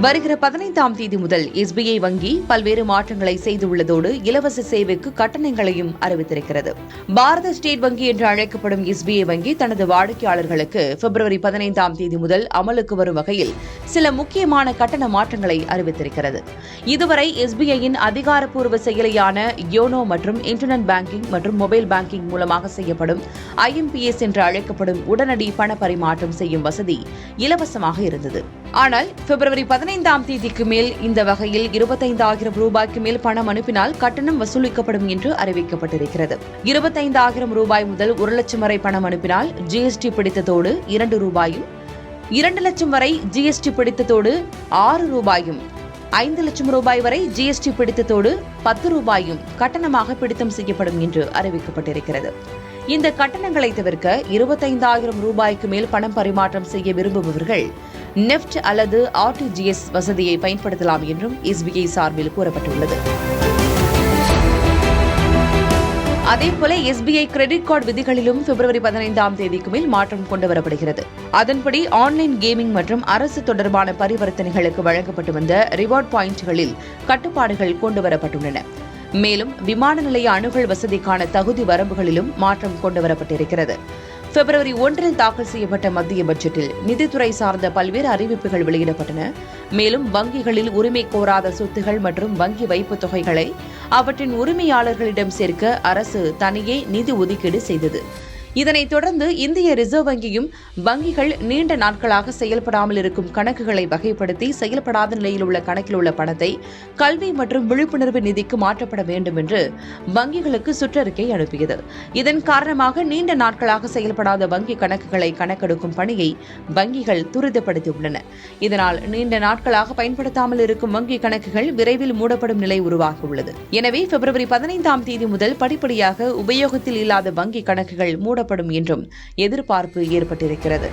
வருகிற 15ஆம் தேதி முதல் SBI வங்கி பல்வேறு மாற்றங்களை செய்துள்ளதோடு இலவச சேவைக்கு கட்டணங்களையும் அறிவித்திருக்கிறது. பாரத ஸ்டேட் வங்கி என்று அழைக்கப்படும் SBI வங்கி தனது வாடிக்கையாளர்களுக்கு பிப்ரவரி 15ஆம் தேதி முதல் அமலுக்கு வரும் வகையில் சில முக்கியமான கட்டண மாற்றங்களை அறிவித்திருக்கிறது. இதுவரை SBIயின் அதிகாரப்பூர்வ செயலியான யோனோ மற்றும் இன்டர்நெட் பேங்கிங் மற்றும் மொபைல் பேங்கிங் மூலமாக செய்யப்படும் IMPS என்று அழைக்கப்படும் உடனடி பண பரிமாற்றம் செய்யும் வசதி இலவசமாக இருந்தது. ஆனால் பிப்ரவரி 15ஆம் தேதிக்கு மேல் இந்த வகையில் 25,000 ரூபாய்க்கு மேல் பணம் அனுப்பினால் கட்டணம் வசூலிக்கப்படும் என்று அறிவிக்கப்பட்டிருக்கிறது. 25,000 ரூபாய் முதல் 1 லட்சம் வரை பணம் அனுப்பினால் GST பிடித்ததோடு 2 ரூபாயும், 2 லட்சம் வரை GST பிடித்ததோடு 6 ரூபாயும், 5 லட்சம் ரூபாய் வரை GST பிடித்ததோடு 10 ரூபாயும் கட்டணமாக பிடித்தம் செய்யப்படும் என்று அறிவிக்கப்பட்டிருக்கிறது. இந்த கட்டணங்களை தவிர்க்க 25,000 ரூபாய்க்கு மேல் பணம் பரிமாற்றம் செய்ய விரும்புபவர்கள் நெஃப்ட் அல்லது RTGS வசதியை பயன்படுத்தலாம் என்றும் SBI சார்பில் கூறப்பட்டுள்ளது. அதேபோல SBI கிரெடிட் கார்டு விதிகளிலும் பிப்ரவரி 15ஆம் தேதிக்கு மேல் மாற்றம் கொண்டுவரப்படுகிறது. அதன்படி ஆன்லைன் கேமிங் மற்றும் அரசு தொடர்பான பரிவர்த்தனைகளுக்கு வழங்கப்பட்டு வந்த ரிவார்ட் பாயிண்ட்களில் கட்டுப்பாடுகள் கொண்டுவரப்பட்டுள்ளன. மேலும் விமான நிலைய அணுகல் வசதிக்கான தகுதி வரம்புகளிலும் மாற்றம் கொண்டுவரப்பட்டிருக்கிறது. பிப்ரவரி 1 தாக்கல் செய்யப்பட்ட மத்திய பட்ஜெட்டில் நிதித்துறை சார்ந்த பல்வேறு அறிவிப்புகள் வெளியிடப்பட்டன. மேலும் வங்கிகளில் உரிமை கோராத சொத்துகள் மற்றும் வங்கி வைப்புத் தொகைகளை அவற்றின் உரிமையாளர்களிடம் சேர்க்க அரசு தனியே நிதி ஒதுக்கீடு செய்தது. இதனைத் தொடர்ந்து இந்திய ரிசர்வ் வங்கியும் வங்கிகள் நீண்ட நாட்களாக செயல்படாமல் இருக்கும் கணக்குகளை வகைப்படுத்தி செயல்படாத நிலையில் உள்ள கணக்கில் உள்ள பணத்தை கல்வி மற்றும் விழிப்புணர்வு நிதிக்கு மாற்றப்பட வேண்டும் என்று வங்கிகளுக்கு சுற்றறிக்கை அனுப்பியது. இதன் காரணமாக நீண்ட நாட்களாக செயல்படாத வங்கி கணக்குகளை கணக்கெடுக்கும் பணியை வங்கிகள் துரிதப்படுத்தியுள்ளன. இதனால் நீண்ட நாட்களாக பயன்படுத்தாமல் இருக்கும் வங்கி கணக்குகள் விரைவில் மூடப்படும் நிலை உருவாகியுள்ளது. எனவே பிப்ரவரி 15ஆம் தேதி முதல் படிப்படியாக உபயோகத்தில் இல்லாத வங்கி கணக்குகள் மூடப்படும் என்றும் எதிர்பார்ப்பு ஏற்பட்டிருக்கிறது.